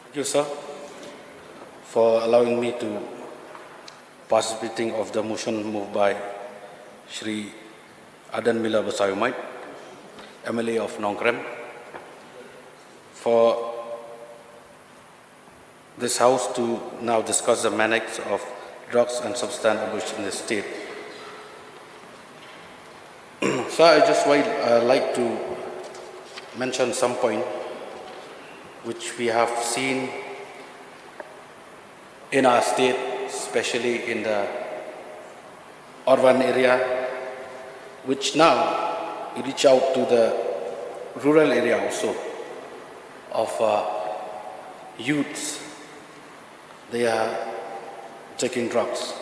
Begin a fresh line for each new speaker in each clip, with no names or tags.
Thank you, sir, for allowing me to participating of the motion moved by Shri Adan Mila Basayumait, MLE of NONGLWAI, for this House to now discuss the menace of drugs and substance abuse in the state. So I just like to mention some point which we have seen in our state, especially in the urban area, which now reach out to the rural area also of youths. They are taking drugs.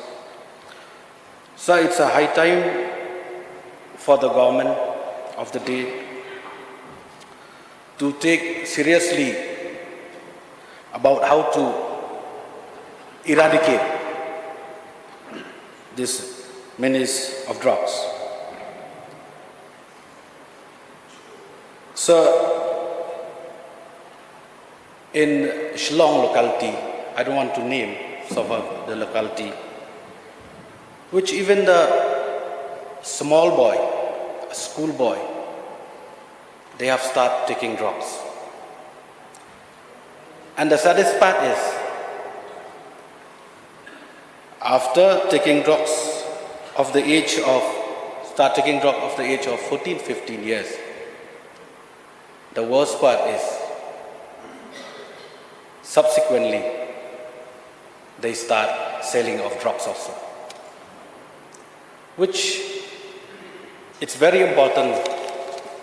So it's a high time for the government of the day to take seriously about how to eradicate this menace of drugs. So, in Shillong locality, I don't want to name some of the locality, which even the small boy, a school boy, they have started taking drugs. And the saddest part is, after taking drugs of the age of, start taking drugs of the age of 14, 15 years, the worst part is, subsequently, they start selling of drugs also. Which, it's very important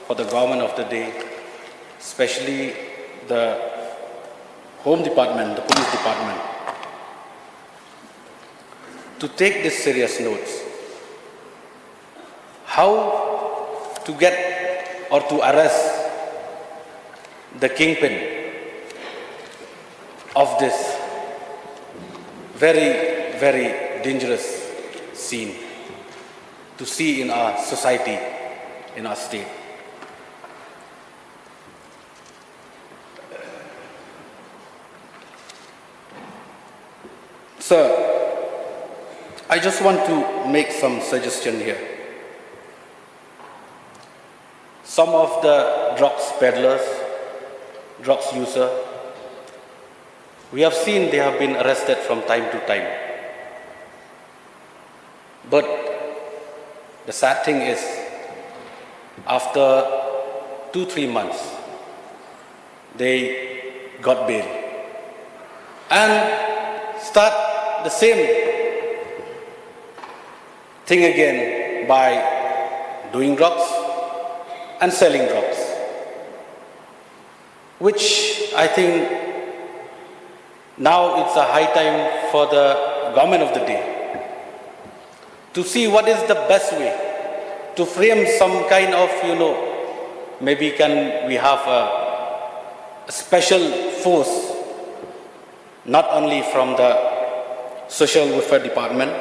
for the government of the day, especially the Home Department, the Police Department, to take this serious notes. How to get or to arrest the kingpin of this very, very dangerous scene to see in our society, in our state. So, I just want to make some suggestion here. Some of the drugs peddlers, drugs users, we have seen they have been arrested from time to time. But the sad thing is, after 2-3 months, they got bail and start the same thing again by doing drugs and selling drugs, which I think now it's a high time for the government of the day to see what is the best way to frame some kind of, maybe can we have a special force, not only from the Social Welfare Department,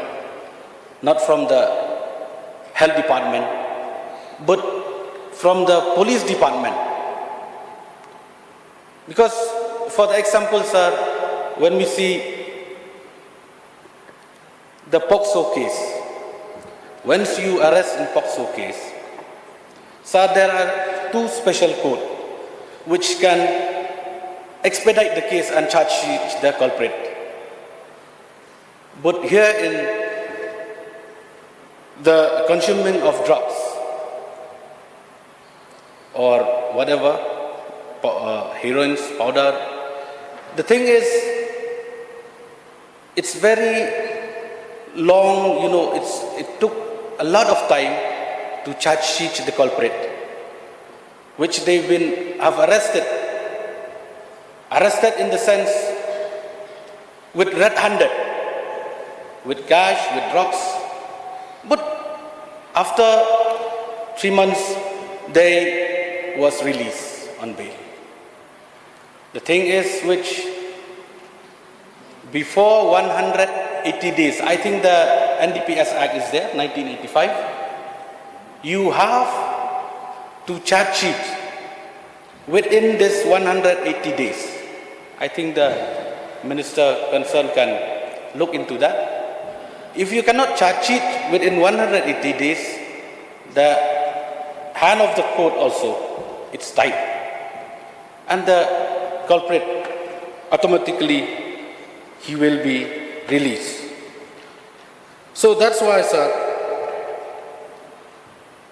not from the Health Department, but from the Police Department. Because, for the example, sir, when we see the POCSO case, once you arrest in POCSO case, sir, there are 2 special codes which can expedite the case and charge the culprit. But here in the consuming of drugs or whatever, heroin, powder, the thing is, it's very long, it took a lot of time to charge sheet the culprit, which they've have arrested in the sense with red-handed, with cash, with drugs. But after 3 months, they was released on bail. The thing is, which before 180 days, I think the NDPS Act is there, 1985, you have to charge sheet within this 180 days. I think the minister concerned can look into that. If you cannot charge it within 180 days, the hand of the court also, it's tied. And the culprit, automatically, he will be released. So that's why, sir,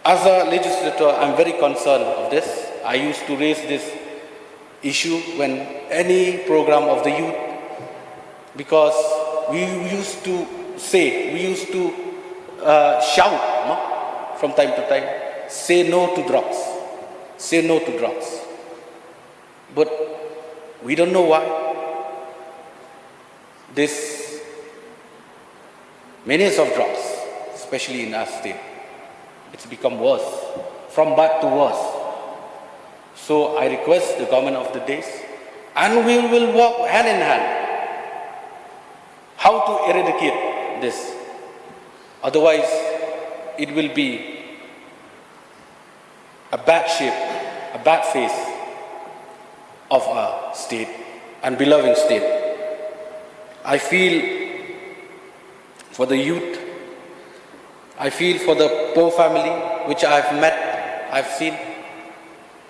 as a legislator, I'm very concerned of this. I used to raise this issue when any program of the youth, because we used to say, we used to shout, no? From time to time, say no to drugs, say no to drugs. But we don't know why. This menace of drugs, especially in our state, it's become worse, from bad to worse. So I request the government of the days, and we will work hand in hand, how to eradicate this. Otherwise, it will be a bad shape, a bad face of our state and beloved state. I feel for the youth, I feel for the poor family, which I've met, I've seen.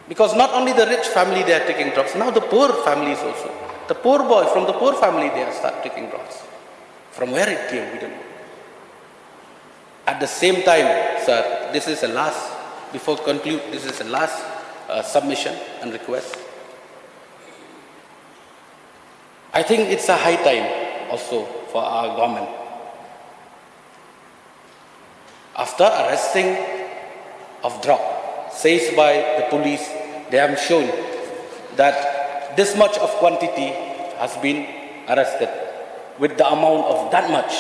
Because not only the rich family they are taking drugs, now the poor families also. The poor boy from the poor family, they are start taking drugs. From where it came, we don't know. At the same time, sir, this is a last, before conclude, this is a last submission and request. I think it's a high time also for our government. After arresting of drug, says by the police, they have shown that this much of quantity has been arrested with the amount of that much,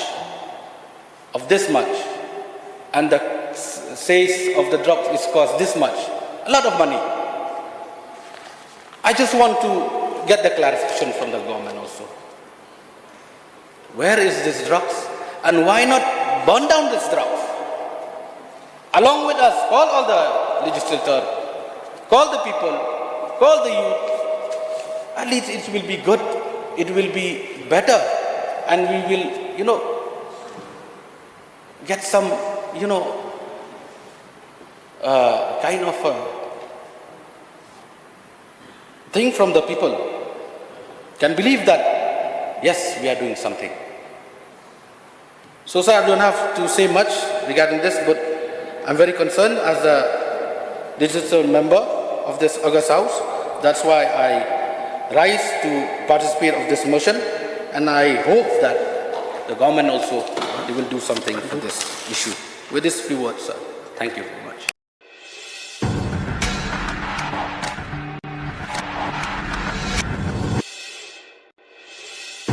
of this much, and the sales of the drugs is cost this much, a lot of money. I just want to get the clarification from the government also. Where is this drugs, and why not burn down this drugs? Along with us, call all the legislators, call the people, call the youth. At least it will be good, it will be better, and we will, get some, kind of thing from the people. Can believe that, yes, we are doing something. So, sir, I don't have to say much regarding this, but I'm very concerned as a digital member of this August House. That's why I rise to participate of this motion, and I hope that the government also, they will do something for this issue. With these few words, sir, thank you very much.